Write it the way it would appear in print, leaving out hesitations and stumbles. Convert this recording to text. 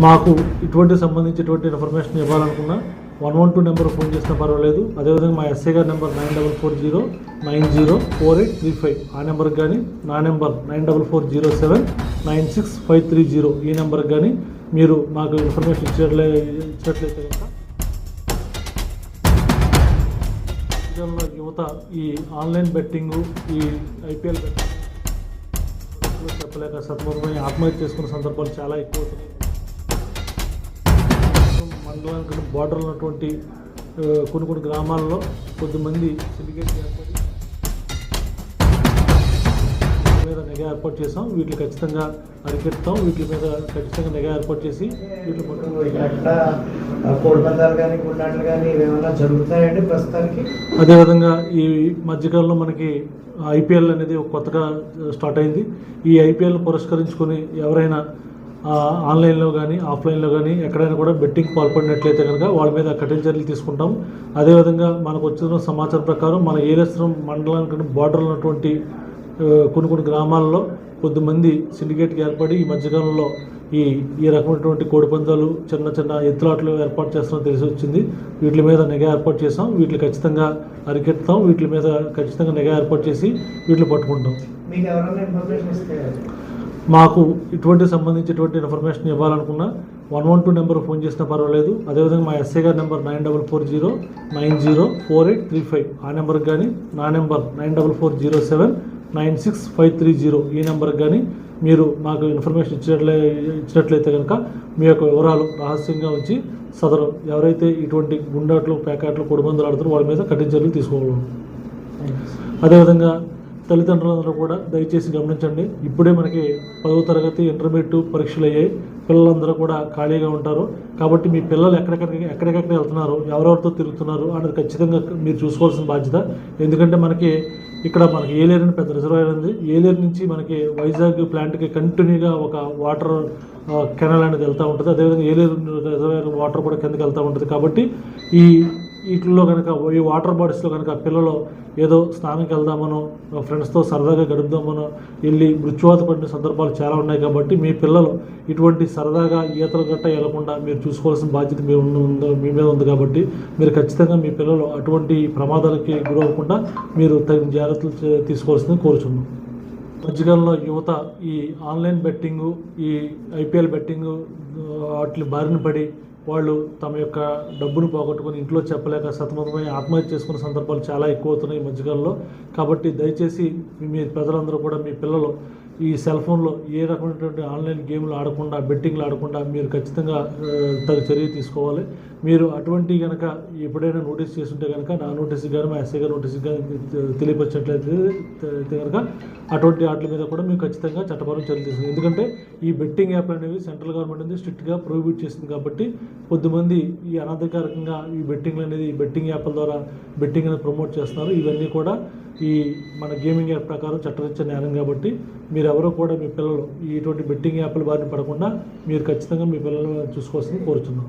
మాకు ఇటువంటి సంబంధించినటువంటి ఇన్ఫర్మేషన్ ఇవ్వాలనుకున్నా 112 నెంబర్ ఫోన్ చేసినా పర్వాలేదు. అదేవిధంగా మా ఎస్ఐ గారి నెంబర్ 9440904835 ఆ నెంబర్కి కానీ, నా నెంబర్ 9440796530 ఈ నెంబర్కి కానీ మీరు మాకు ఇన్ఫర్మేషన్ ఇచ్చినట్లయితే కనుక యువత ఈ ఆన్లైన్ బెట్టింగు, ఈ ఐపీఎల్ బెట్టింగ్ చెప్పలేక సతమతమై ఆత్మహత్య చేసుకున్న సందర్భాలు చాలా ఎక్కువ అవుతున్నాయి. మండలానికి బార్డర్ ఉన్నటువంటి కొన్ని గ్రామాల్లో కొద్దిమంది సిండికేట్ ఏర్పడి మీద నిఘా ఏర్పాటు చేసాం. వీటిని ఖచ్చితంగా అరికెడతాం. వీటి మీద ఖచ్చితంగా నిఘా ఏర్పాటు చేసి వీటిని జరుగుతాయండి ప్రస్తుతానికి. అదేవిధంగా ఈ మధ్యకాలంలో మనకి ఐపీఎల్ అనేది కొత్తగా స్టార్ట్ అయింది. ఈ ఐపీఎల్ పురస్కరించుకొని ఎవరైనా ఆన్లైన్లో కానీ ఆఫ్లైన్లో కానీ ఎక్కడైనా కూడా బెట్టింగ్ పాల్పడినట్లయితే కనుక వాళ్ళ మీద కఠిన చర్యలు తీసుకుంటాం. అదేవిధంగా మనకు వచ్చిన సమాచారం ప్రకారం మన ఏలేశ్వరం మండలానికి బార్డర్లో ఉన్నటువంటి కొన్ని గ్రామాల్లో కొద్దిమంది సిండికేట్కి ఏర్పడి ఈ మధ్యకాలంలో ఈ రకమైనటువంటి కోడిపందాలు, చిన్న ఎత్తులాట్లు ఏర్పాటు చేస్తామని తెలిసి వచ్చింది. వీటి మీద నిఘా ఏర్పాటు చేసాం. వీటిని ఖచ్చితంగా అరికెడతాం. వీటి మీద ఖచ్చితంగా నిఘా ఏర్పాటు చేసి వీటిని పట్టుకుంటాం. మాకు ఇటువంటి సంబంధించినటువంటి ఇన్ఫర్మేషన్ ఇవ్వాలనుకున్నా 112 నెంబర్ ఫోన్ చేసినా పర్వాలేదు. అదేవిధంగా మా ఎస్ఐ గారి నెంబర్ 9440904835 ఆ నెంబర్కి కానీ, నా నెంబర్ 9440796530 ఈ నెంబర్కి కానీ మీరు మాకు ఇన్ఫర్మేషన్ ఇచ్చినట్లయితే కనుక మీ యొక్క వివరాలు రహస్యంగా ఉంచి సదరు ఎవరైతే ఇటువంటి గుండాట్లు, పేకాట్లు, కొడుబందులు ఆడుతారో వాళ్ళ మీద కఠిన చర్యలు తీసుకోగలం. అదేవిధంగా తల్లిదండ్రులందరూ కూడా దయచేసి గమనించండి. ఇప్పుడే మనకి 10వ తరగతి ఇంటర్మీడియట్ పరీక్షలు అయ్యాయి. పిల్లలందరూ కూడా ఖాళీగా ఉంటారు. కాబట్టి మీ పిల్లలు ఎక్కడికెక్కడ వెళ్తున్నారు, ఎవరెవరితో తిరుగుతున్నారు అనేది ఖచ్చితంగా మీరు చూసుకోవాల్సిన బాధ్యత. ఎందుకంటే మనకి ఏలేరు అని పెద్ద రిజర్వాయర్ ఉంది. ఏలేరు నుంచి మనకి వైజాగ్ ప్లాంట్కి కంటిన్యూగా ఒక వాటర్ కెనాల్ అనేది వెళ్తూ ఉంటుంది. అదేవిధంగా ఏలేరు రిజర్వాయర్ వాటర్ కూడా కిందకి వెళ్తూ ఉంటుంది. కాబట్టి వీటిల్లో కనుక ఈ వాటర్ బాడీస్లో కనుక పిల్లలు ఏదో స్నానంకి వెళ్దామనో, ఫ్రెండ్స్తో సరదాగా గడుపుదామనో వెళ్ళి మృత్యువాత పడిన సందర్భాలు చాలా ఉన్నాయి. కాబట్టి మీ పిల్లలు ఇటువంటి సరదాగా ఈతలు గట్ట వెళ్లకుండా మీరు చూసుకోవాల్సిన బాధ్యత మీ మీద ఉంది. కాబట్టి మీరు ఖచ్చితంగా మీ పిల్లలు అటువంటి ప్రమాదాలకి గురవ్వకుండా మీరు తగిన జాగ్రత్తలు తీసుకోవాల్సిందని కోరుచున్నాం. మధ్యకాలంలో యువత ఈ ఆన్లైన్ బెట్టింగు, ఈ ఐపీఎల్ బెట్టింగు వాటి బారిన పడి వాళ్ళు తమ యొక్క డబ్బును పోగొట్టుకుని ఇంట్లో చెప్పలేక సతమతమై ఆత్మహత్య చేసుకున్న సందర్భాలు చాలా ఎక్కువ అవుతున్నాయి ఈ మధ్యకాలంలో. కాబట్టి దయచేసి మీ ప్రజలందరూ కూడా మీ పిల్లలు ఈ సెల్ ఫోన్లో ఏ రకమైనటువంటి ఆన్లైన్ గేమ్లు ఆడకుండా, బెట్టింగ్లు ఆడకుండా మీరు ఖచ్చితంగా తగు చర్య తీసుకోవాలి. మీరు అటువంటి కనుక ఎప్పుడైనా నోటీస్ చేస్తుంటే కనుక నా నోటీస్కి కానీ, మా ఎస్ఐ గారి నోటీస్కి కానీ తెలియపరిచినట్లయితే కనుక అటువంటి వాటి మీద కూడా మేము ఖచ్చితంగా చట్టపరమైన చర్యలు తీసుకుంటాం. ఎందుకంటే ఈ బెట్టింగ్ యాప్లు అనేవి సెంట్రల్ గవర్నమెంట్ అనేది స్ట్రిక్ట్గా ప్రొహిబిట్ చేస్తుంది. కాబట్టి కొద్దిమంది ఈ అనాధికారికంగా ఈ బెట్టింగ్ యాప్ల ద్వారా బెట్టింగ్ అనేది ప్రమోట్ చేస్తున్నారు. ఇవన్నీ కూడా ఈ మన గేమింగ్ యాప్ ప్రకారం చట్టరీత్యా నేరం. కాబట్టి మీరెవరూ కూడా మీ పిల్లలు ఇటువంటి బెట్టింగ్ యాప్ల బారిన పడకుండా మీరు ఖచ్చితంగా మీ పిల్లలను చూసుకోవాల్సింది కోరుతున్నాం.